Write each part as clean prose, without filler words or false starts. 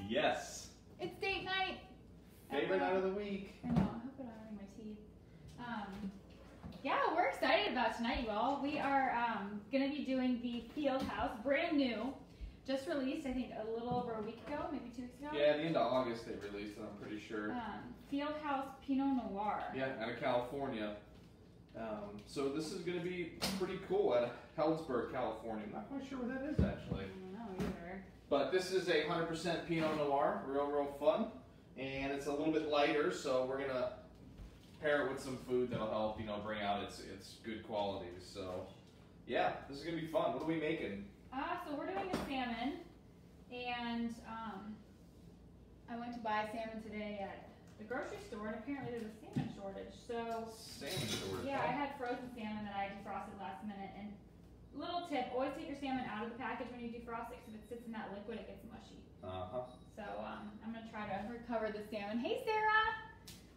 Yes. It's date night. Favorite night of the week. I know. I hope I don't have my teeth. Yeah, we're excited about tonight, you all. We are going to be doing the Field House, brand new. Just released, I think, a little over a week ago, maybe 2 weeks ago. Yeah, at the end of August they released it, I'm pretty sure. Field House Pinot Noir. Yeah, out of California. So this is going to be pretty cool out of Helensburgh, California. I'm not quite sure where that is, actually. I don't know either. But this is a 100% Pinot Noir, real fun. And it's a little bit lighter, so we're going to pair it with some food that'll help, bring out its good qualities. So, yeah, this is going to be fun. What are we making? So we're doing a salmon, and I went to buy salmon today at the grocery store, and apparently there's a salmon shortage. So Salmon shortage? yeah, I had frozen salmon that I defrosted last minute. And little tip: always take your salmon out of the package when you defrost it, because if it sits in that liquid, it gets mushy. So I'm gonna try to recover the salmon. Hey Sarah,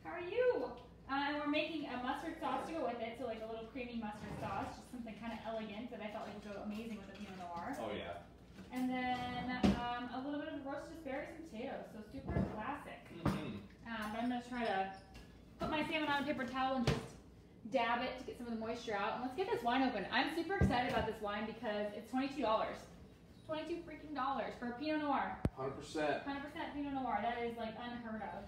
how are you? And we're making a mustard sauce to go with it, so like a little creamy mustard sauce, just something kind of elegant that I felt like would go amazing with the Pinot Noir. Oh yeah. And then a little bit of roasted asparagus and potatoes, so super classic. But I'm gonna try to put my salmon on a paper towel and just dab it to get some of the moisture out. And let's get this wine open. I'm super excited about this wine because it's $22. $22 freaking dollars for a Pinot Noir. 100%. 100% Pinot Noir. That is like unheard of.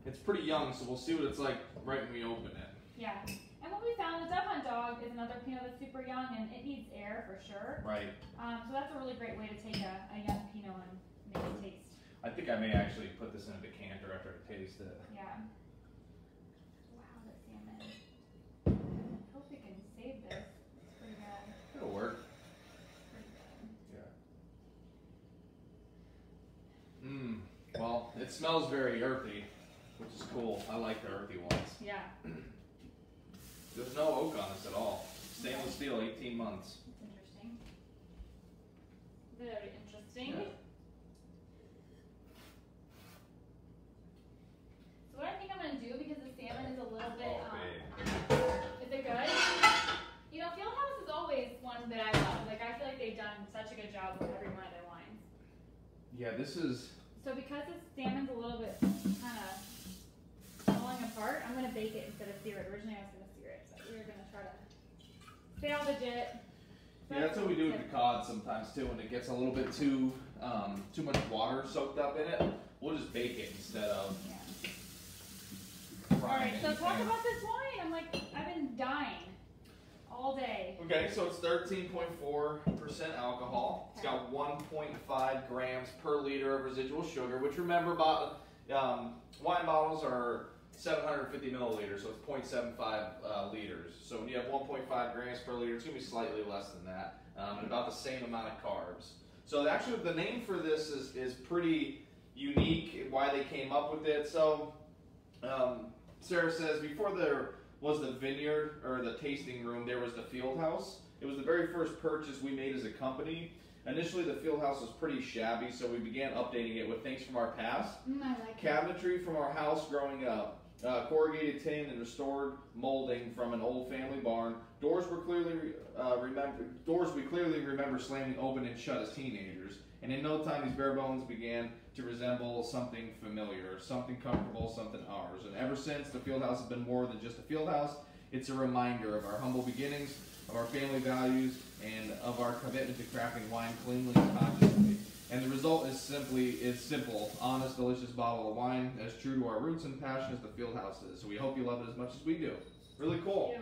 It's pretty young, so we'll see what it's like right when we open it. Yeah. And what we found, the Dove Hunt Dog is another Pinot that's super young, and it needs air for sure. Right. So that's a really great way to take a young Pinot and make it taste. I think I may actually put this in a decanter after I taste it. Yeah. Wow, that salmon. I hope we can save this. It's pretty bad. It'll work. Well, it smells very earthy, which is cool. I like the earthy ones. Yeah. There's no oak on this at all. Stainless steel, 18 months. That's interesting. Very interesting. Yeah. So what I think I'm going to do, because the salmon is a little bit, babe. is it good? Field House is always one that I love. Like, I feel like they've done such a good job with every one of their wines. Yeah, this is... So because the salmon's a little bit kind of falling apart, I'm going to bake it instead of sear it. Originally I was going to sear it, but we're going to try to salvage it. Yeah, that's what we do with the cod sometimes too. When it gets a little bit too much water soaked up in it, we'll just bake it instead of frying it. Alright, so talk about this wine. I've been dying all day. Okay, so it's 13.4% alcohol. It's got 1.5 grams per liter of residual sugar, which remember, wine bottles are 750 milliliters, so it's 0.75 liters. So when you have 1.5 grams per liter, it's going to be slightly less than that, and about the same amount of carbs. So actually the name for this is pretty unique, why they came up with it. So Sarah says, before there was the vineyard or the tasting room, there was the Field House. It was the very first purchase we made as a company. Initially, the Field House was pretty shabby, so we began updating it with things from our past. I like cabinetry from our house growing up, corrugated tin and restored molding from an old family barn. Doors we clearly remember slamming open and shut as teenagers. And in no time, these bare bones began to resemble something familiar, something comfortable, something ours. And ever since, the Field House has been more than just a field house. It's a reminder of our humble beginnings, of our family values, and of our commitment to crafting wine cleanly and consciously. And the result is simple, honest, delicious bottle of wine, as true to our roots and passion as the Field House is. So we hope you love it as much as we do. Really cool.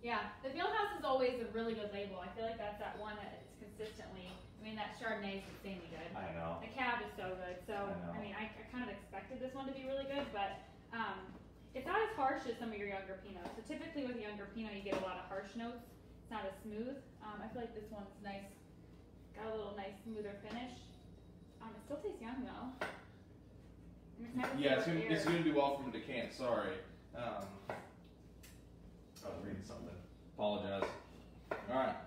Yeah, the Field House is always a really good label. I feel like that's that one that it's consistently. That Chardonnay is insanely good. I know. The Cab is so good. So I kind of expected this one to be really good, but it's not as harsh as some of your younger Pinots. So typically with younger Pinot, you get a lot of harsh notes. It's not as smooth. I feel like this one's nice. Got a little nice, smoother finish. It still tastes young though. Yeah, it's gonna do well from a decant. Sorry. I was reading something. Apologize. All right.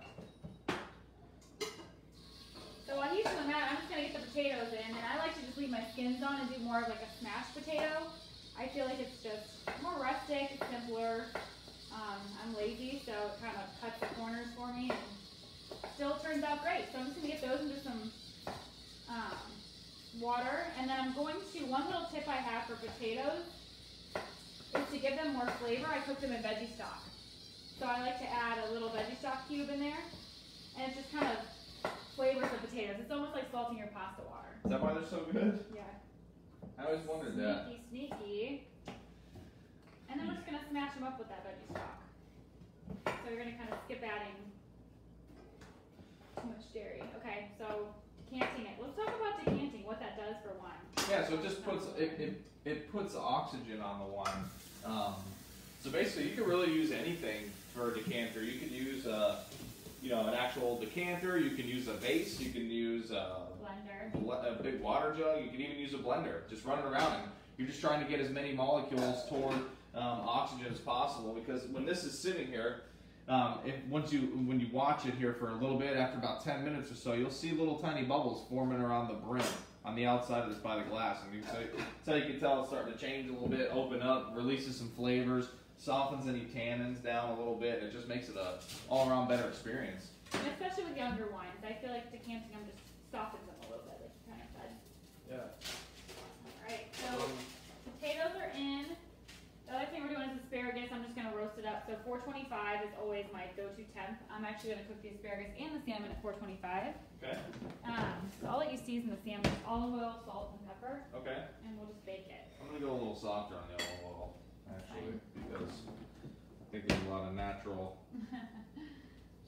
So while he's doing that, I'm just going to get the potatoes in, and I like to just leave my skins on and do more of like a smashed potato. I feel like it's just more rustic, it's simpler. I'm lazy, so it kind of cuts the corners for me and still turns out great. So I'm just going to get those into some water, and then I'm going to, one little tip I have for potatoes is to give them more flavor. I cook them in veggie stock. So I like to add a little veggie stock cube in there, and it just kind of flavors the potatoes. It's almost like salting your pasta water. Is that why they're so good? Yeah. I always wondered that. Sneaky. And then we're just going to smash them up with that veggie stock. So you're going to kind of skip adding too much dairy. Okay, so decanting it. Let's talk about decanting, what that does for wine. Yeah, so it just puts it puts oxygen on the wine. So basically, you can really use anything for a decanter. You could use an actual decanter. You can use a vase. You can use a big water jug. You can even use a blender. Just run it around, and you're just trying to get as many molecules toward oxygen as possible. Because when this is sitting here, when you watch it here for a little bit, after about 10 minutes or so, you'll see little tiny bubbles forming around the brim on the outside of this by the glass. And so you can tell it's starting to change a little bit, open up, releases some flavors, softens any tannins down a little bit, and it just makes it a all-around better experience. And especially with younger wines, I feel like decanting them just softens them a little bit, like you kind of said. Yeah. Alright, so potatoes are in. The other thing we're doing is asparagus. I'm just going to roast it up. So 425 is always my go-to temp. I'm actually going to cook the asparagus and the salmon at 425. Okay. So I'll let you season the salmon with olive oil, salt, and pepper. Okay. And we'll just bake it. I'm going to go a little softer on the olive oil, actually, because I think there's a lot of natural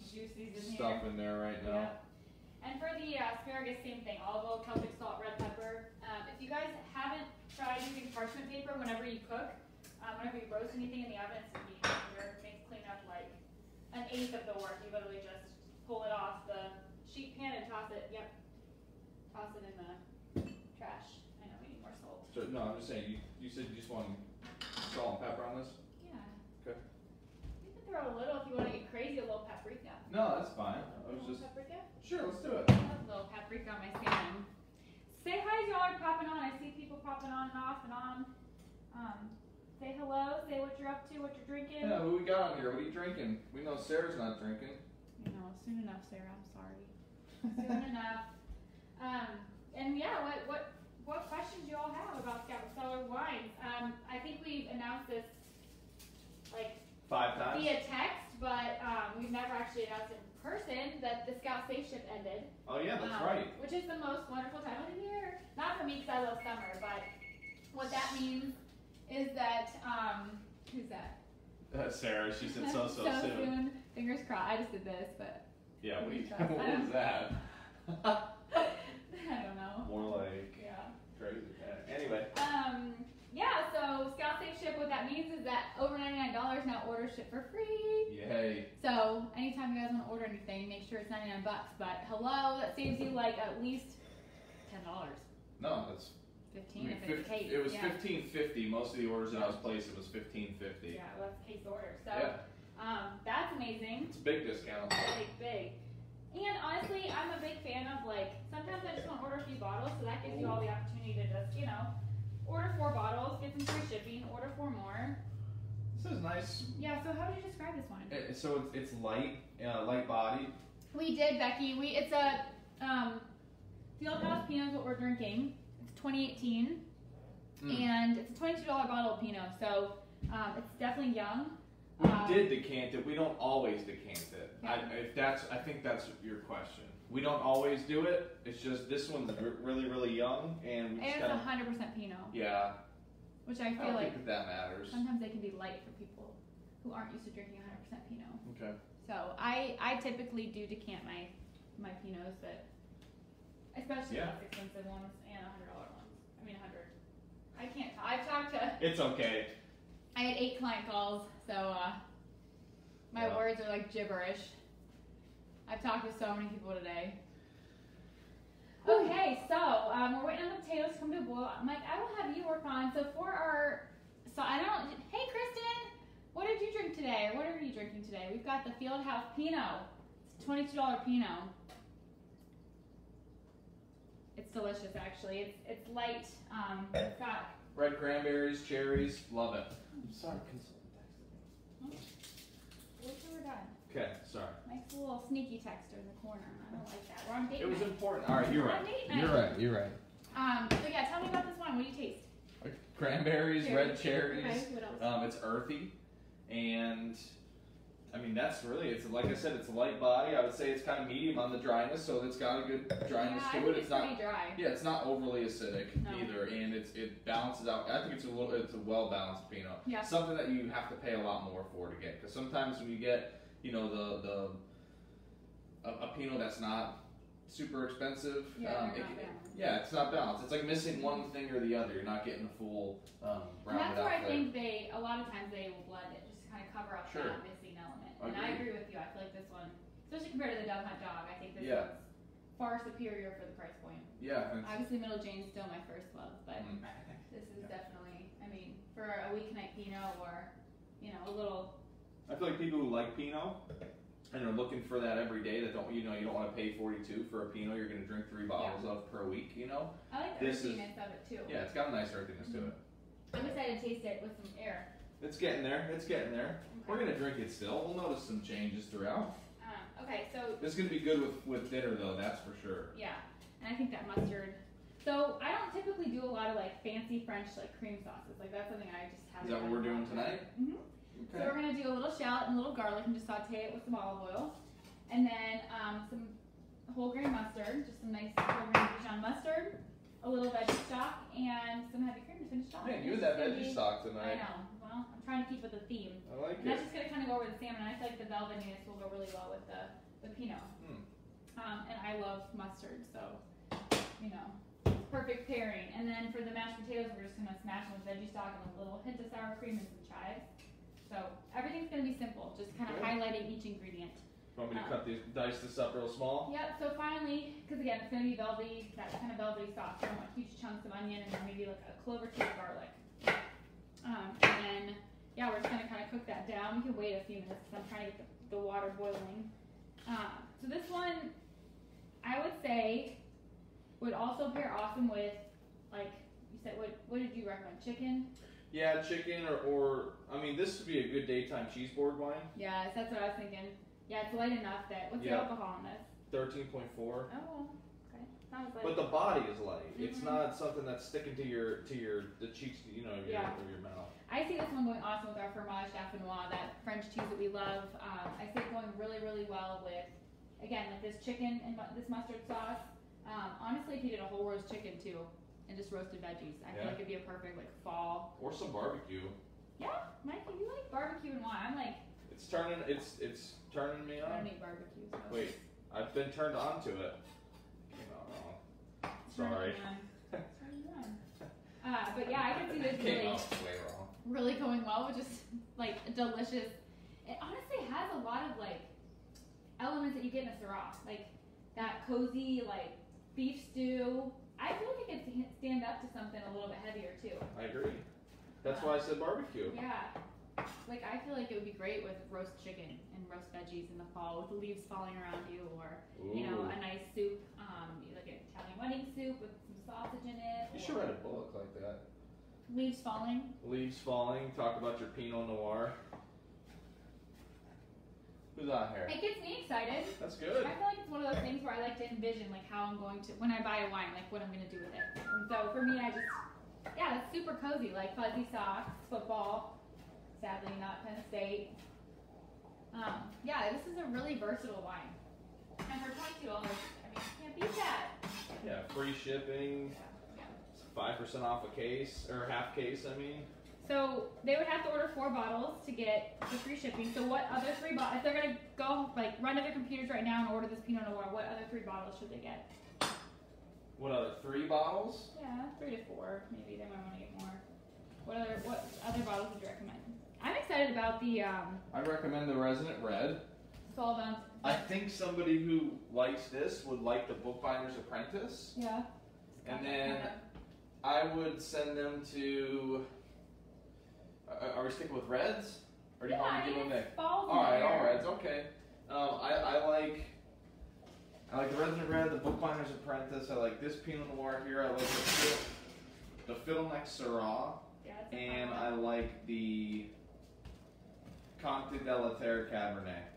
juices in stuff in there right now. Yep. And for the asparagus, same thing. Olive oil, Celtic salt, red pepper. If you guys haven't tried using parchment paper whenever you cook, whenever you roast anything in the oven, it's going to be easier. It makes cleanup like an eighth of the work. You literally just pull it off the sheet pan and toss it. Yep. Toss it in the trash. I know we need more salt. So, no, I'm just saying, you said you just want salt and pepper on this? Yeah. Okay. You can throw a little if you want to get crazy, a little paprika. No, that's fine. I was just... Paprika? Sure, let's do it. I love a little paprika on my salmon. Say hi as y'all are popping on. I see people popping on and off and on. Say hello, say what you're up to, what you're drinking. Yeah, who we got on here? What are you drinking? We know Sarah's not drinking. You know, soon enough, Sarah. I'm sorry. Soon enough. And yeah, what questions you all have about Scout Cellar wines? I think we've announced this like 5 times via text, but we've never actually announced in person that the Scout Safe Ship ended. Oh yeah, that's right. Which is the most wonderful time of the year. Not for me because I love summer, but what that means is that, who's that? Sarah, she said so soon. Fingers crossed. I just did this, but. Yeah, what was that? I don't know. More like crazy. Anyway. Yeah, so Scout Safe Ship, what that means is that over $99 now orders ship for free. Yay. So anytime you guys want to order anything, make sure it's $99. But hello, that saves you like at least $10. No, that's 15 if it's a case. It was $15.50. Most of the orders that I was placing was $15.50. Yeah, well, that's a case order. So that's amazing. It's a big discount. Big. And honestly, I'm a big fan of like, sometimes I just want to order a few bottles, so that gives you all the opportunity to just, order 4 bottles, get some free shipping, order 4 more. This is nice. Yeah, so how would you describe this wine? So it's light, light bodied. We did, Becky. It's a Fieldhouse Pinot is what we're drinking. It's 2018, and it's a $22 bottle of Pinot, so it's definitely young. We did decant it. We don't always decant it. Yeah. I think that's your question. We don't always do it. It's just this one's really, really young, and we it's 100% Pinot. Yeah. Which I feel I don't like think that matters. sometimes they can be light for people who aren't used to drinking 100% Pinot. Okay. So I typically do decant my Pinots, but especially the less expensive ones and $100 ones. I mean 100. I can't. I've talked to. It's okay. I had 8 client calls, so my words are like gibberish. I've talked to so many people today. Okay, so we're waiting on the potatoes to come to a boil. Mike, I will have you work on. So for our, hey Kristen, what did you drink today? Or what are you drinking today? We've got the Fieldhouse Pinot. It's $22 Pinot. It's delicious, actually. It's light. It's got red cranberries, cherries, love it. I'm sorry, can someone text me? Wait till we're done. Okay, sorry. Mike's a little sneaky texter in the corner. I don't like that. We're on date It was night. important. All right, you're right. We're on date night. You're right. So yeah, tell me about this wine. What do you taste? Cranberries, red cherries. Okay, what else? It's earthy, and I mean that's really, it's like I said, it's a light body. I would say it's kind of medium on the dryness, so it's got a good dryness Yeah, to it. it's not pretty dry. Yeah, it's not overly acidic No. either, and it balances out. I think it's a well balanced Pinot. Yeah. Something that you have to pay a lot more for to get, because sometimes when you get, you know, a Pinot that's not super expensive, it's not balanced. It's like missing one thing or the other. You're not getting the full rounded And that's out where I flavor. think a lot of times they will blend it just to kind of cover up Sure. that missing element. And I agree with you. I feel like this one, especially compared to the Dove Hunt Dog, I think this one's far superior for the price point. Yeah. Obviously, Middle Jane's still my first love, but this is definitely, I mean, for a weeknight Pinot or, you know, a little. I feel like people who like Pinot and are looking for that every day, that don't, you know, you don't want to pay $42 for a Pinot you're going to drink 3 bottles of per week, you know. I like the earthiness of it too. Yeah, it's got a nice earthiness to it. I'm excited to taste it with some air. It's getting there. It's getting there. Okay. We're going to drink it still. We'll notice some changes throughout. Okay, so. This is going to be good with dinner though, that's for sure. Yeah, and I think that mustard. So I don't typically do a lot of like fancy French like cream sauces. Like that's something I just haven't. Is that what we're doing tonight? Mm-hmm. Okay. So we're gonna do a little shallot and a little garlic and just saute it with some olive oil, and then some whole grain mustard, just some nice whole grain Dijon mustard, a little veggie stock, and some heavy cream to finish it off. Man, you and that veggie stock tonight. I know. Well, I'm trying to keep with the theme. I like And it. that's just gonna kind of go over the salmon. I feel like the velvetness will go really well with the Pinot. And I love mustard, so you know, perfect pairing. And then for the mashed potatoes, we're just gonna smash them with veggie stock and a little hint of sour cream and some chives. So everything's gonna be simple, just kind of highlighting each ingredient. Want me to dice this up real small? Yep. So finally, because again, it's gonna be velvety, that kind of velvety sauce. I don't want huge chunks of onion and then maybe like a clove or two of garlic. And then we're just gonna kind of cook that down. We can wait a few minutes because I'm trying to get the water boiling. So this one, I would say, would also pair awesome with, like you said, what did you recommend? Chicken? Yeah, chicken or I mean, this would be a good daytime cheese board wine. Yeah, that's what I was thinking. Yeah, it's light enough that, what's the alcohol in this? 13.4. Oh, okay. Not as light. But the body is light. It's not something that's sticking to the cheeks, you know, your mouth. I see this one going awesome with our fromage dauphinois, that French cheese that we love. I see it going really, really well with, again, like this chicken and this mustard sauce. Honestly, if you did a whole roast chicken too, and just roasted veggies, I feel like it'd be a perfect like fall. Or some barbecue. Yeah, Mikey, you like barbecue and wine. I'm like. It's turning me on. I don't eat barbecue. So. Wait, I've been turned on to it. Came out wrong. Sorry. But yeah, I can see this Came out way wrong. Really going well with just like delicious. It honestly has a lot of like elements that you get in a Syrah, like that cozy like beef stew. I feel like it could stand up to something a little bit heavier too. I agree. That's why I said barbecue. Yeah. Like I feel like it would be great with roast chicken and roast veggies in the fall with the leaves falling around you, or you know, a nice soup, like an Italian wedding soup with some sausage in it. You should write a book like that. Leaves falling. Leaves falling. Talk about your Pinot Noir. Who's on here? It gets me excited. That's good. I feel like it's one of those things where I like to envision like how I'm going to, when I buy a wine, like what I'm going to do with it. And so for me, it's super cozy, like fuzzy socks, football. Sadly, not Penn State. This is a really versatile wine. And for $22, I mean, you can't beat that. Yeah, free shipping. 5% off a case, or half case, I mean. So they would have to order 4 bottles to get the free shipping. So what other 3 bottles, if they're going to go, like, run to their computers right now and order this Pinot Noir, what other 3 bottles should they get? What other 3 bottles? Yeah, 3 to 4, maybe they might want to get more. What other bottles would you recommend? I'm excited about the, I recommend the Resident Red. 12 ounce. I think somebody who likes this would like the Bookbinder's Apprentice. Yeah. And then I would send them to, are we sticking with Reds? Or do you want me to give them a Alright, all Reds, okay. I like the Resident Red, the Bookbinder's Apprentice. I like this Pinot Noir here. I like the Fiddleneck Syrah. Yeah, and I like the Comte de la Terre Cabernet.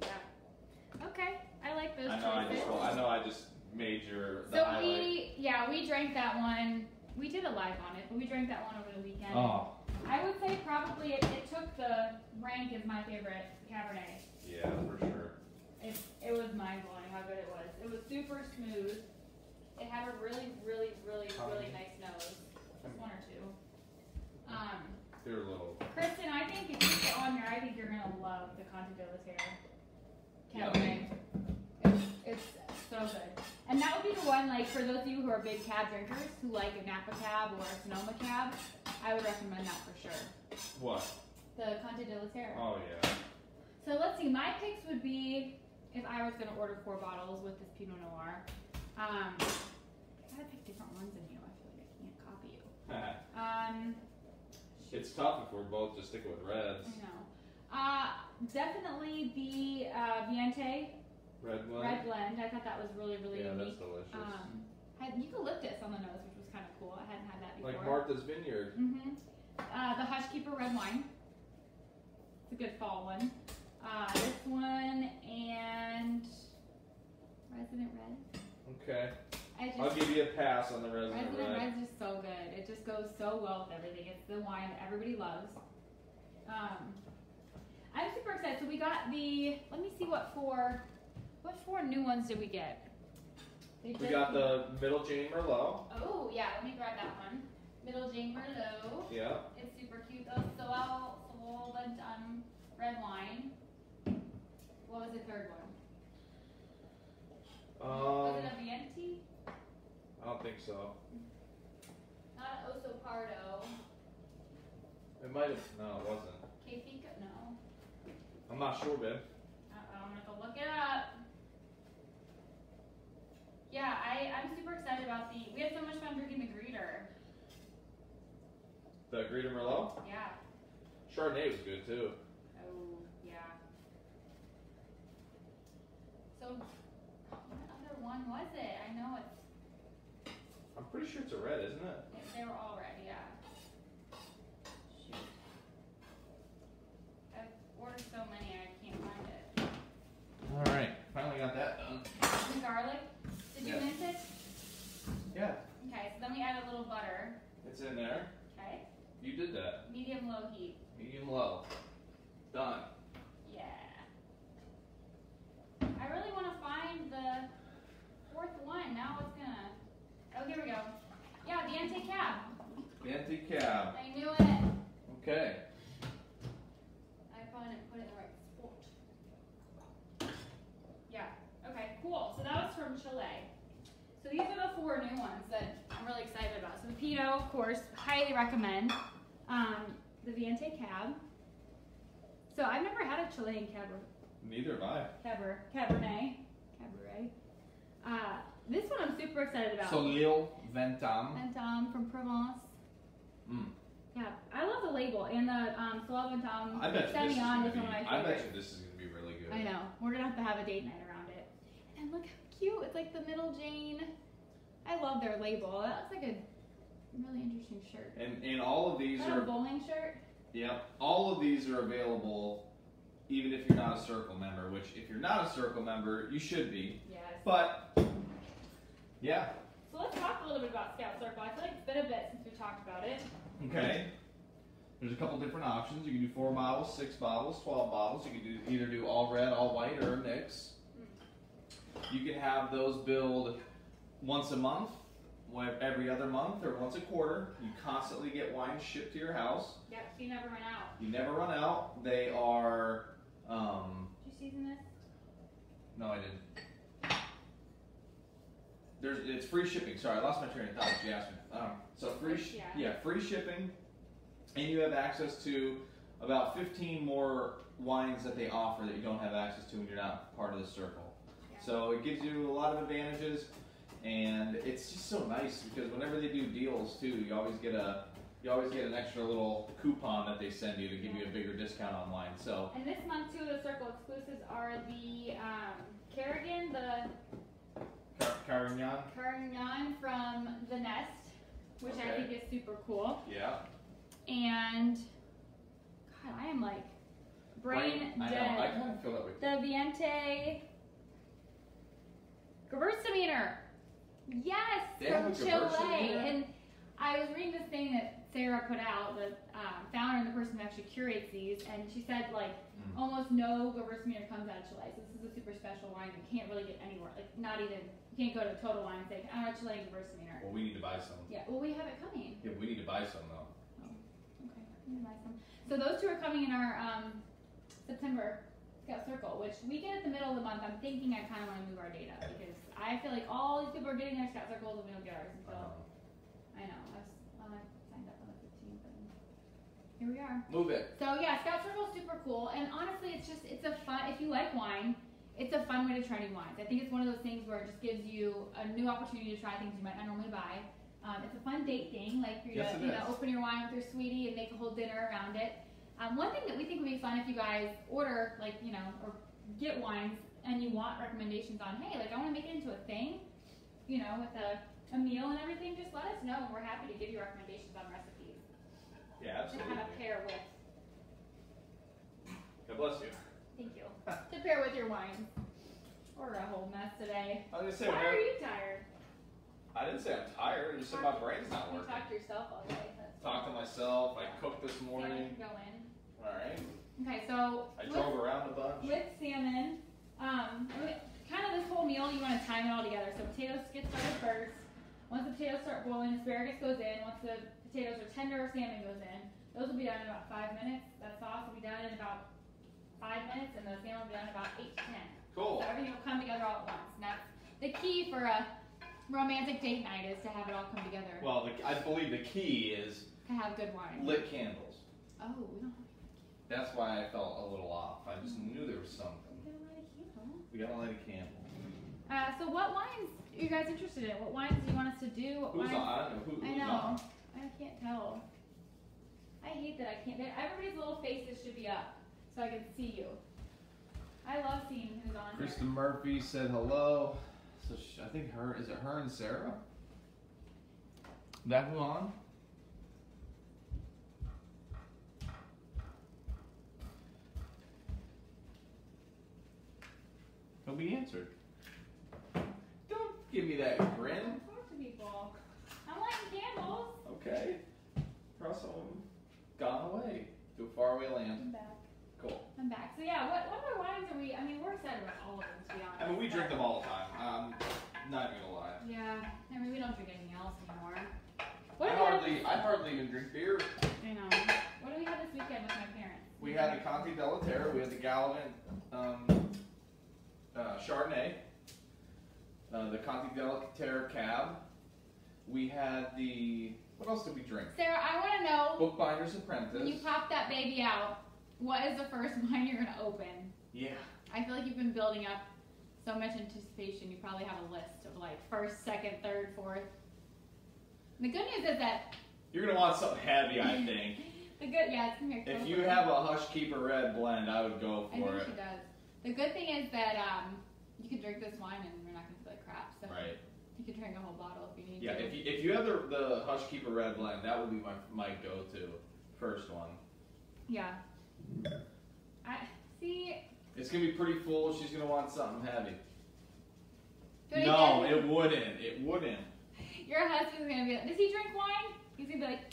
Yeah. Okay, I like those choices. I know I just major. So we drank that one. We did a live on it, but we drank that one over the weekend. Oh. I would say probably it took the rank as my favorite Cabernet. Yeah, for sure. It was mind blowing how good it was. It was super smooth. It had a really nice nose. Just one or two. They're little. Kristen, I think if you get on here, I think you're gonna love the Conte de la Terre Cabernet. It's so good. And that would be the one, like, for those of you who are big cab drinkers who like a Napa cab or a Sonoma cab, I would recommend that for sure. What? The Conte de la Terre. Oh yeah. So let's see. My picks would be if I was gonna order 4 bottles with this Pinot Noir. I gotta pick different ones in you. I feel like I can't copy you. It's tough if we're both just sticking with reds. I know. Definitely the Viente Red blend. Red blend. I thought that was really unique. Yeah, that's delicious. Had eucalyptus on the nose, which was kind of cool. I hadn't had that before. Like Martha's Vineyard. Mm-hmm. The Hushkeeper red wine. It's a good fall one. This one and Resident Red. Okay. I'll give you a pass on the Resident Red. Red is just so good. It just goes so well with everything. It's the wine that everybody loves. I'm super excited. So we got the. Let me see what four new ones did we get? We got the Middle Jane Merlot. Oh yeah, let me grab that one. Middle Jane Merlot. Yeah. It's super cute though. So we'll blend red wine. What was the third one? Was it a Vienti? I don't think so. Not an Oso Pardo. It might have. No, it wasn't. Kefica? No. I'm not sure, babe. I'm gonna go look it up. Yeah, I'm super excited about we had so much fun drinking the Greeter. The Greeter Merlot? Yeah. Chardonnay was good too. Oh, yeah. So, what other one was it? I know it's... I'm pretty sure it's a red, isn't it? They were all red, yeah. Shoot. I've ordered so many, I can't find it. Alright, finally got that done. The garlic? Did you mince it? Yeah. Okay, so then we add a little butter. It's in there. Okay. You did that. Medium-low heat. Medium-low. Done. Yeah. I really want to find the 4th one. Now it's gonna... Oh, here we go. Yeah, Viente Cab. Viente Cab. I knew it. Okay. I probably didn't put it in the right spot. Yeah. Okay, cool. So that was from Chile. So these are the 4 new ones that I'm really excited about. So the Pinot, of course, highly recommend. The Viente Cab. So I've never had a Chilean Cabernet. Neither have I. Cabernet. This one I'm super excited about. Solil Ventam. Ventam from Provence. Mm. Yeah, I love the label and the Solil Ventam. I bet you this is one of my gonna favorites. be really good. I know. We're gonna have a date night around it. And look how cute! It's like the Middle Jane. I love their label. That looks like a really interesting shirt. And all of these are a bowling shirt. Yep. All of these are available even if you're not a Circle member, which if you're not a Circle member, you should be. Yes. But yeah. So let's talk a little bit about Scout Circle. I feel like it's been a bit since we talked about it. Okay. There's a couple different options. You can do 4 bottles, 6 bottles, 12 bottles. You can either do all red, all white, or a mix. You can have those billed once a month, every other month, or once a quarter. You constantly get wine shipped to your house. Yep, so you never run out. You never run out. They are... Did you season this? No, I didn't. It's free shipping. Sorry, I lost my train of thought. You asked me. So free shipping, and you have access to about 15 more wines that they offer that you don't have access to when you're not part of the Circle. Yeah. So it gives you a lot of advantages, and it's just so nice because whenever they do deals too, you always get an extra little coupon that they send you to give you a bigger discount on wine. So. And this month too, the Circle exclusives are the Carrigan, Carignan from the Nest, which I think is super cool. Yeah. And God, I am like brain dead. I know. I kind of feel that way. The Viente Gewürztraminer. Yes, They have from a Gewürztraminer? Chile. And I was reading this thing that Sarah put out, the founder and the person who actually curates these, and she said like almost no Gewürztraminer comes out of Chile. So this is a super special wine that you can't really get anywhere. Like not even, you can't go to a Total Wine and say, I want a Chilean Gewürztraminer. Well, we need to buy some. Yeah, well we have it coming. Yeah, we need to buy some though. Oh, okay, we need to buy some. So those two are coming in our September Scout Circle, which we get at the middle of the month. I'm thinking I kind of want to move our date up because I feel like all these people are getting their Scout Circles and we don't get ours until, I know, I signed up on the 15th, but here we are. Move it. So yeah, Scout Circle is super cool, and honestly, it's a fun, if you like wine, it's a fun way to try new wines. I think it's one of those things where it just gives you a new opportunity to try things you might not normally buy. It's a fun date thing, like for you to open your wine with your sweetie and make a whole dinner around it. One thing that we think would be fun if you guys order, like, you know, or get wines and you want recommendations on, hey, like I want to make it into a thing, you know, with a meal and everything, just let us know and we're happy to give you recommendations on recipes. Yeah, absolutely. To kind of pair with. God bless you. Thank you. To pair with your wine. We're a whole mess today. I was gonna say, why are you tired? I didn't say I'm tired. You said my brain's not You working. talk to yourself all day. Talk to myself. I cooked this morning. Salmon can go in. All right. Okay, so I drove around a bunch. with salmon, kind of this whole meal, you want to time it all together. So potatoes get started first. Once the potatoes start boiling, asparagus goes in. Once the potatoes are tender, salmon goes in. Those will be done in about 5 minutes. That sauce will be done in about 5 minutes, and the salmon will be done in about 8 to 10. Cool. So everything will come together all at once. And that's the key for a romantic date night, is to have it all come together. Well, I believe the key is to have good wine. lit candles. Oh, we don't have. That's why I felt a little off. I just knew there was something. We gotta light a candle. So what wines are you guys interested in? What wines do you want us to do? What Who's wines? on? I don't know who's I know. on. I can't tell. I hate that I can't. Everybody's little faces should be up so I can see you. I love seeing who's on Kristen here. Murphy said hello. So I think is it her and Sarah? That who on? He'll be answered. Don't give me that grin. Talk to people. I'm lighting candles. Okay. Cross home. Gone away to a faraway land. I'm back. Cool. I'm back. So yeah, what other wines are we? I mean, we're excited about all of them, to be honest. I mean, we drink them all the time. Not even gonna lie. Yeah. I mean, we don't drink anything else anymore. I hardly even drink beer. I know. What do we have this weekend with my parents? We had the Conti della Terra, we had the Gallivant Chardonnay, the Conti della Terra Cab. We had the, what else did we drink? Sarah, I want to know, Bookbinder's Apprentice. when you pop that baby out, what is the first wine you're going to open? Yeah. I feel like you've been building up so much anticipation. You probably have a list of like first, second, third, fourth. The good news is that You're going to want something heavy, I think. it's gonna be If you have a Hushkeeper Red blend, I would go I for think it. she does. The good thing is that you can drink this wine and you're not gonna feel like crap. So Right. you can drink a whole bottle if you need Yeah, to. if you have the Hushkeeper Red blend, that would be my go-to first one. Yeah. I see. It's going to be pretty full. She's going to want something heavy. Do No, it wouldn't. It wouldn't. Your husband's gonna be like, does he drink wine? He's gonna be like,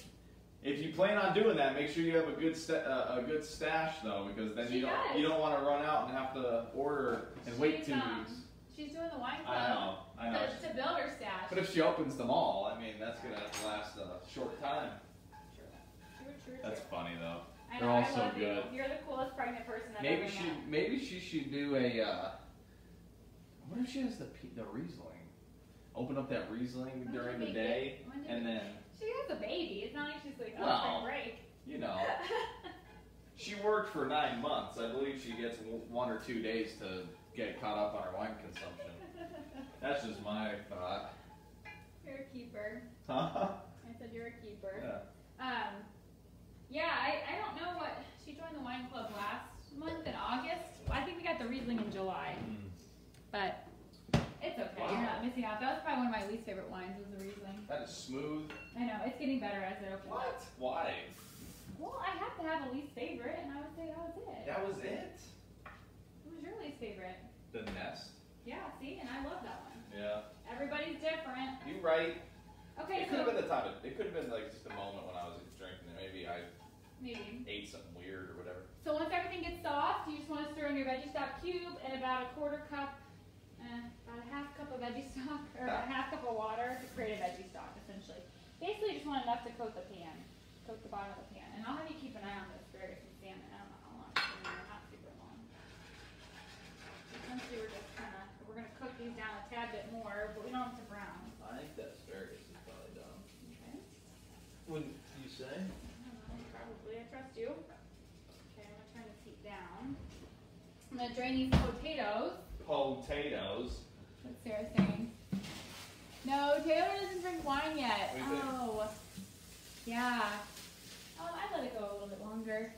If you plan on doing that, make sure you have a good stash though, because then She you does. don't want to run out and have to order and wait 2 weeks. She's doing the wine I club know. to build her stash. But if she opens them all, I mean, that's gonna last a short time. True. That's funny though. I They're know, all I so love good. You. You're the coolest pregnant person I've Maybe ever met. maybe she should do a. What if she has the Riesling? Open up that Riesling during the day, and then. She has a baby. It's not like she's like, oh, Well, spring break. You know. She worked for 9 months. I believe she gets 1 or 2 days to get caught up on her wine consumption. That's just my thought. You're a keeper. Huh? I said you're a keeper. Yeah. I don't know what, she joined the wine club last month in August. I think we got the Riesling in July. But it's okay. Wow. You're not missing out. That was probably one of my least favorite wines, was the Riesling. That is smooth. I know, it's getting better as it opens up. What? Why? Well, I have to have a least favorite, and I would say that was it. That was it? What was your least favorite? The Nest? Yeah, see, and I love that one. Yeah. Everybody's different. You right. Okay, it could have been the time. It could have been like just a moment when I was drinking it. Maybe I ate something weird or whatever. So once everything gets soft, you just want to stir in your veggie stock cube and about a quarter cup, about a half cup of veggie stock, or a half cup of water to create a veggie stock, essentially. Basically, you just want enough to coat the pan, coat the bottom of the pan. And I'll have you keep an eye on the asparagus and salmon. I don't know how long it's been there, not super long. Essentially, we're going to cook these down a tad bit more, but we don't have to brown. I think that asparagus is probably done. Okay. Wouldn't you say? I don't know, probably. I trust you. Okay, I'm going to turn this heat down. I'm going to drain these potatoes. Potatoes? What's Sarah saying? No, Taylor doesn't drink wine yet. Oh. Yeah. Oh, I let it go a little bit longer.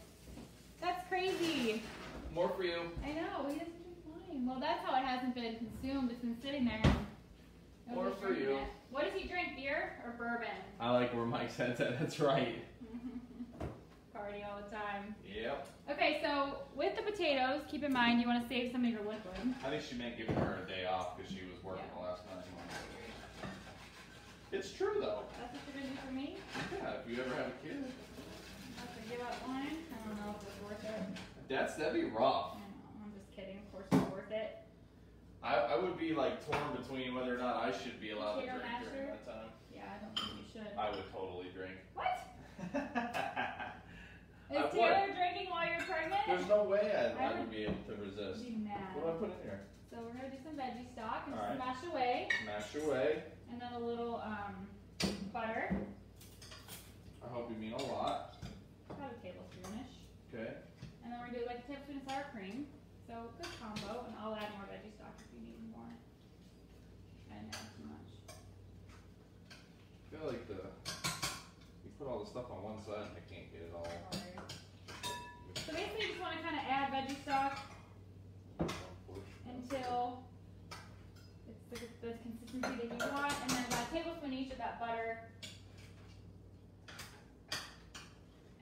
That's crazy. More for you. I know, he doesn't drink wine. Well, that's how it hasn't been consumed. It's been sitting there. More for you. What does he drink, beer or bourbon? I like where Mike's head's at. That's right. Party all the time. Yep. Okay, so with the potatoes, keep in mind you want to save some of your liquid. I think she meant giving her a day off because she was working the last night. It's true though. That's what you're going to do for me? Yeah, if you ever have a kid. Have to give up wine? I don't know if it's worth it. That'd be rough. I know, I'm just kidding. Of course it's worth it. I would be like torn between whether or not I should be allowed to Potato drink masher? during that time. Yeah, I don't think you should. I would totally drink. What? Is I Taylor drinking while you're pregnant? There's no way I would be able to resist. I'd be mad. What do I put in here? So we're going to do some veggie stock and All just right. mash away. Mash away. And then a little butter. I hope you mean a lot. About a tablespoonish. Okay. And then we're going to do like a tablespoon of sour cream. So good combo. And I'll add more veggie stock if you need more. I didn't add too much. I feel like you put all the stuff on one side and I can't get it all. So basically you just want to kind of add veggie stock until it's the consistency that you want, and then about a tablespoon each of that butter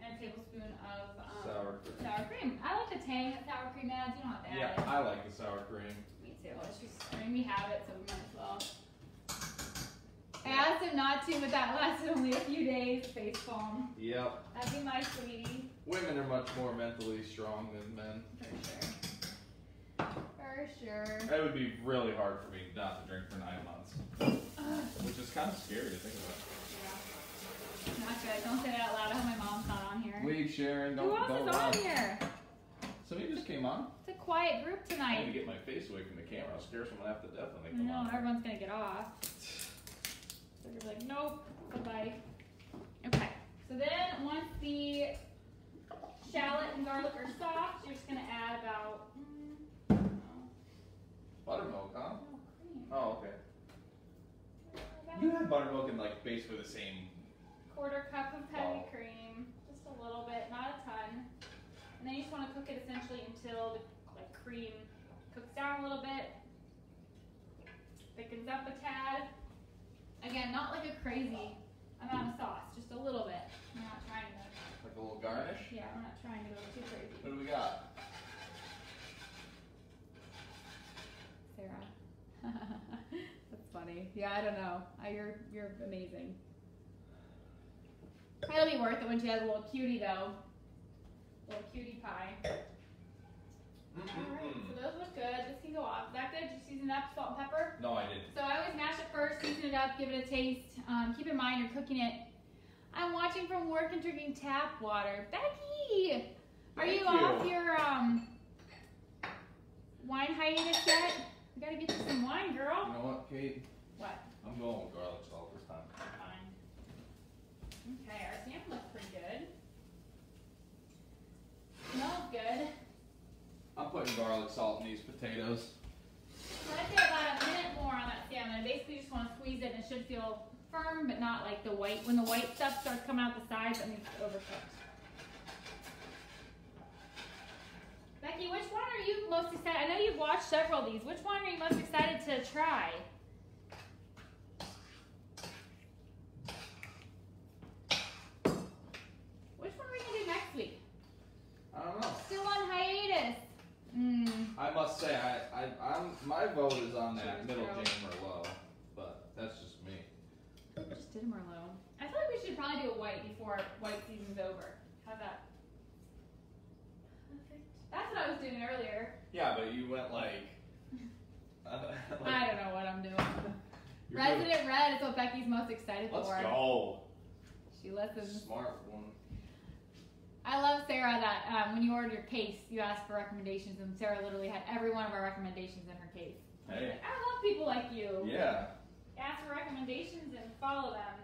and a tablespoon of sour cream. I like the tang that sour cream adds. You don't have to add it. I like the sour cream. Me too. It's just, I mean, we have it, so we might as well. I asked him not to, but that lasted only a few days. Face palm. Yep. That'd be my sweetie. Women are much more mentally strong than men. For sure. For sure. It would be really hard for me not to drink for 9 months. Which is kind of scary to think about. Yeah. Not good. Don't say that out loud. I hope my mom's not on here. Leave, Sharon. Who else is on here? Somebody just came on. It's a quiet group I need tonight. to get my face away from the camera. I'll scare someone half to death when they come No, on. everyone's gonna get off. So you're like, nope, bye-bye. Okay. So then once the shallot and garlic are soft, you're just gonna add about Buttermilk, huh? cream. Oh, okay. You have buttermilk in like basically the same. Quarter cup of heavy cream, just a little bit, not a ton. And then you just want to cook it essentially until the cream cooks down a little bit, thickens up a tad. Again, not like a crazy amount of sauce, just a little bit. We're not trying to. Like a little garnish? Yeah, we're not trying to go too crazy. What do we got? Sarah. That's funny. Yeah, I don't know. You're amazing. It'll be worth it when she has a little cutie though. Little cutie pie. Alright, so those look good. This can go off. Is that good? Did you season it up, salt and pepper? No, I didn't. So I always mash it first, season it up, give it a taste. Keep in mind you're cooking it. I'm watching from work and drinking tap water. Becky! Are you off your wine hiatus yet? We gotta get you some wine, girl. You know what, Kate? What? I'm going with garlic salt this time. Fine. Okay, our salmon looks pretty good. Smells good. I'm putting garlic salt in these potatoes. So I'd say about a minute more on that salmon. Basically, you just want to squeeze it, and it should feel firm, but not like the white. When the white stuff starts coming out the sides, that means it's overcooked. Becky, which one are you most excited? I know you've watched several of these. Which one are you most excited to try? Which one are we gonna do next week? I don't know. Still on hiatus. I must say, my vote is on that Cheers, middle girl. game or low, but to Merlot. I feel like we should probably do a white before white season's over. How's that? Perfect. That's what I was doing earlier. Yeah, but you went like I don't know what I'm doing. Resident Red is what Becky's most excited for. Let's go. She listens. Smart one. I love Sarah that when you ordered your case, you asked for recommendations, and Sarah literally had every one of our recommendations in her case. Hey. Like, I love people like you. Yeah. Ask for recommendations and follow them.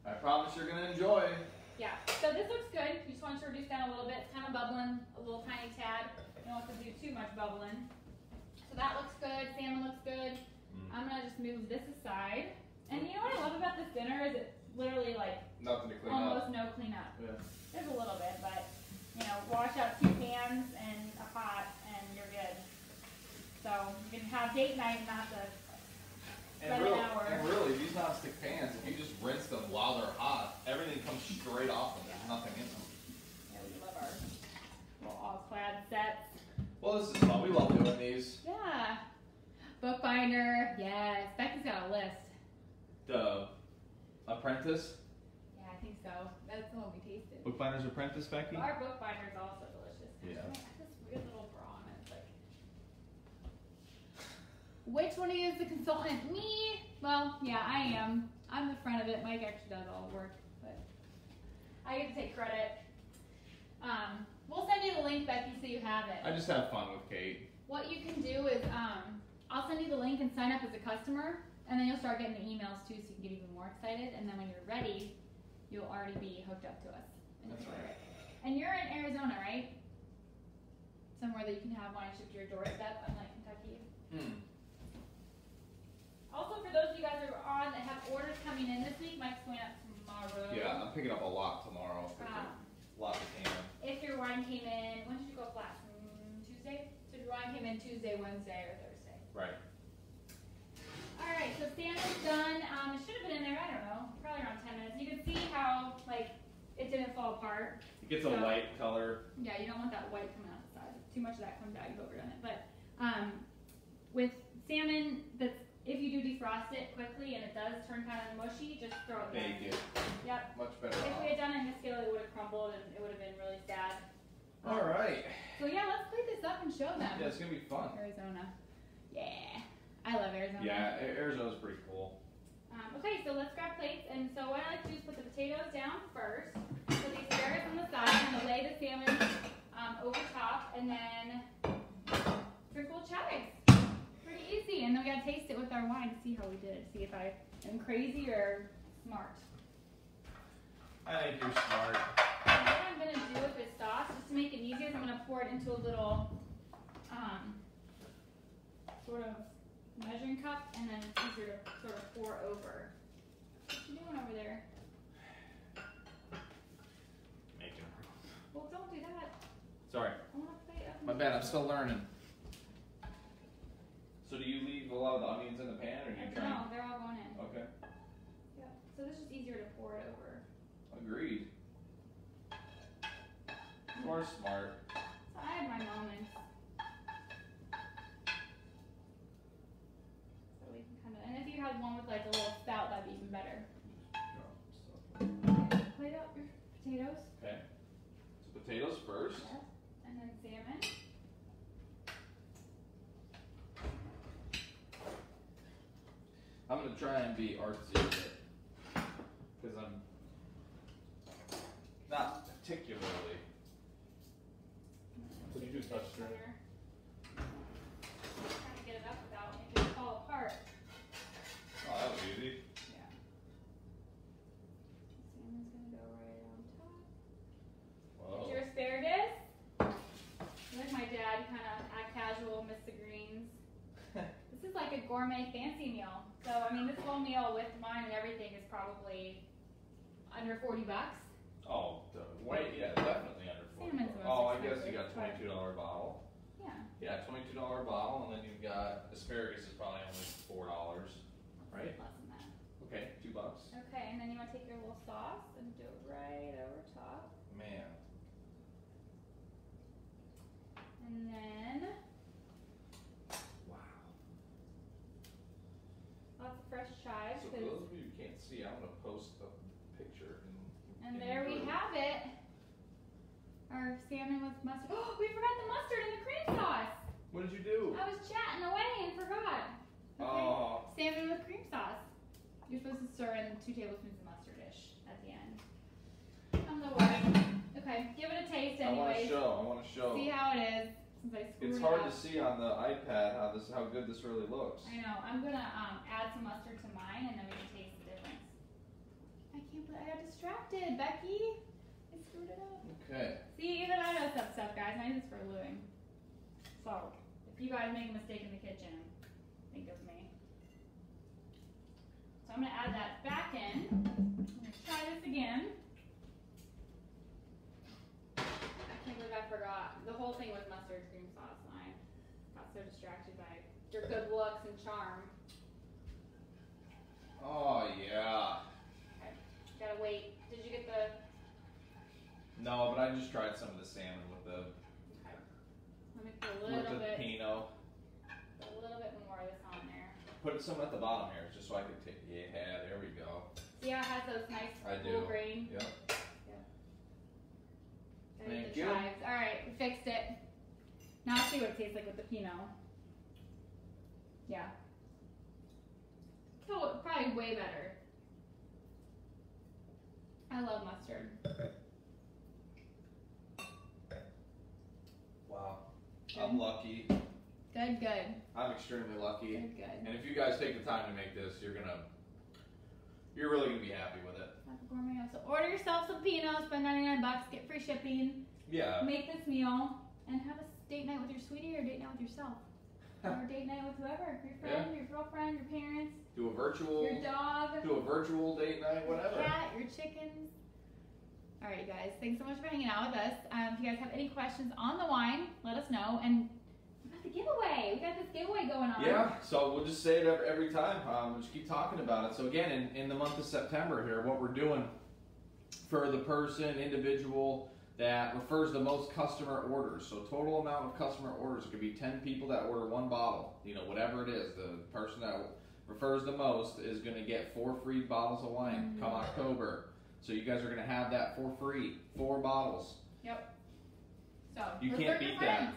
I promise you're gonna enjoy. Yeah. So this looks good. You just want to reduce down a little bit. It's kind of bubbling, a little tiny tad. You don't want to do too much bubbling. So that looks good. Salmon looks good. I'm gonna just move this aside. And you know what I love about this dinner is it's literally like nothing to clean almost up. no cleanup. Yeah. There's a little bit, but you know, wash out 2 pans and a pot, and you're good. So you can have date night, not the spend an hour. And really, these nonstick pans, if you just rinse them while they're hot, everything comes straight off them. There's nothing in them. Yeah, we love our little all-clad sets. Well, this is fun. We love doing these. Yeah. Bookbinder, yes. Becky's got a list. The Apprentice. Yeah, I think so. That's the one we tasted. Bookbinder's Apprentice, Becky? Our bookbinder is also delicious. Yeah. It has this weird little bra on it. It's like, which one of you is the consultant? Me? Well, yeah, I am. I'm the front of it. Mike actually does all the work, but I get to take credit. We'll send you the link, Becky, so you have it. I just have fun with Kate. What you can do is, I'll send you the link and sign up as a customer, and then you'll start getting the emails too, so you can get even more excited. And then when you're ready, you'll already be hooked up to us. That's right. And you're in Arizona, right? Somewhere that you can have wine shipped to your doorstep, unlike Kentucky. Also, for those of you guys that are on that have orders coming in this week, Mike's going up tomorrow. Yeah, I'm picking up a lot tomorrow. A lot of came in. If your wine came in, when did you go flat? Tuesday? So if your wine came in Tuesday, Wednesday, or Thursday. Right. Alright, so salmon's done. It should have been in there, I don't know, probably around 10 minutes. You can see how, like, it didn't fall apart. It gets a white color. Yeah, you don't want that white coming out the side. If too much of that comes out, you've overdone it. But with salmon, if you do defrost it quickly and it does turn kind of mushy, just throw it back. Bake it. Yep. Much better. If we had done it in the skillet, it would have crumbled and it would have been really sad. All right. So yeah, let's plate this up and show them. Yeah, it's gonna be fun. Arizona. Yeah, I love Arizona. Yeah, Arizona's pretty cool. Okay, so let's grab plates. And so what I like to do is put the potatoes down first, put the asparagus on the side, and then lay the salmon over top, and then sprinkle chives. Pretty easy. And then we gotta taste it with our wine to see how we did. See if I am crazy or smart. I think you're smart. And what I'm gonna do with this sauce, just to make it easier, is I'm gonna pour it into a little sort of measuring cup, and then it's easier to sort of pour over. What you doing over there? Making. Well, don't do that. Sorry. I want to plate up. My bad. I'm still learning. So do you leave a lot of the onions in the pan, or do you try? No, they're all going in. Okay. Yeah. So this is just easier to pour it over. Agreed. You are smart. So I have my moments. So we can kind of, and if you had one with like a little spout, that'd be even better. Okay, plate up your potatoes. Okay. So potatoes first. Yes. And then salmon. I'm gonna try and be artsy with it, because I'm not particularly. What did you do, touch it? Trying to get it up without making it fall apart. Oh, that was easy. Yeah. Salmon's gonna go right on top. Whoa. Here's your asparagus. Like my dad, kind of act casual, miss the greens. This is like a gourmet fancy meal. So, I mean, this whole meal with wine and everything is probably under $40. Oh, wait, yeah, definitely under 40. Salmon's the most Oh, I guess you got expensive, $22 bottle. Yeah. Yeah, $22 bottle, and then you've got asparagus is probably only $4, right? Less than that. Okay, $2. Okay, and then you want to take your little sauce and do it right over top. Man. And then Wow. lots of fresh chives. So for those of you who can't see, I'm gonna post the our salmon with mustard. Oh, we forgot the mustard and the cream sauce. What did you do? I was chatting away and forgot. Okay. Oh. Salmon with cream sauce. You're supposed to stir in 2 tablespoons of mustard-ish at the end. On the way. Okay, give it a taste anyways. I want to show. See how it is. Since I screwed It's hard to see on the iPad how good this really looks. I know. I'm gonna add some mustard to mine, and then we can taste the difference. I can't believe I got distracted, Becky. I screwed it up. Okay. See, even I know stuff, guys. I do this for a living. So, if you guys make a mistake in the kitchen, think of me. So I'm gonna add that back in. I'm gonna try this again. I can't believe I forgot. The whole thing was mustard cream sauce, and I got so distracted by your good looks and charm. Oh yeah. Okay, gotta wait. Did you get the? No, but I just tried some of the salmon with the. Okay. Let me put a little bit. Pinot. Put a little bit more of this on there. Put some at the bottom here, just so I could take. Yeah, there we go. See how it has those nice full grain? Yep. Thank you. All right, we fixed it. Now I'll see what it tastes like with the Pinot. Yeah. So probably way better. I love mustard. Wow. Good. I'm lucky. Good, good. I'm extremely lucky. Good, good. And if you guys take the time to make this, you're really gonna be happy with it. So order yourself some Pinot, spend 99 bucks, get free shipping. Yeah. Make this meal and have a date night with your sweetie or date night with yourself. Or date night with whoever, your friend, your girlfriend, your parents. Do a virtual. Your dog. Do a virtual date night, whatever. Your cat, your chickens. All right, guys. Thanks so much for hanging out with us. If you guys have any questions on the wine, let us know. And we got the giveaway. We got this giveaway going on. Yeah. So we'll just say it every time. We'll just keep talking about it. So again, in the month of September here, what we're doing for the individual that refers the most customer orders. So total amount of customer orders, it could be 10 people that order 1 bottle. You know, whatever it is, the person that refers the most is going to get 4 free bottles of wine come October. So you guys are going to have that for free, 4 bottles. Yep. So you can't beat that.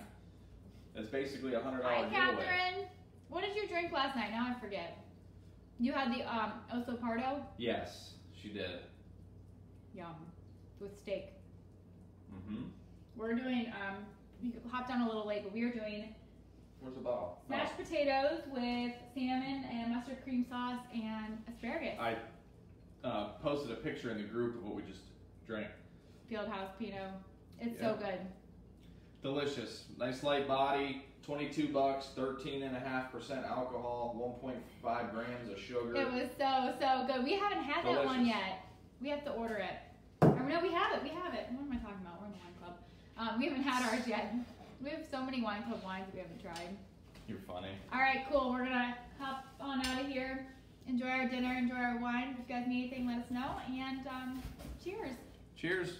It's basically a $100 Hi, giveaway. Catherine. What did you drink last night? Now I forget. You had the osso pardo? Yes, she did. Yum. With steak. Mm-hmm. We're doing, we hopped on a little late, but we are doing Where's the bottle? mashed potatoes with salmon and mustard cream sauce and asparagus. I posted a picture in the group of what we just drank. Fieldhouse Pinot. It's so good. Delicious. Nice light body, 22 bucks, 13.5% alcohol, 1.5 grams of sugar. It was so good. We haven't had that one yet. We have to order it. Or no, we have it. What am I talking about? We're in the wine club. We haven't had ours yet. We have so many wine club wines that we haven't tried. You're funny. All right, cool. We're gonna hop on out of here. Enjoy our dinner. Enjoy our wine. If you guys need anything, let us know. And cheers. Cheers.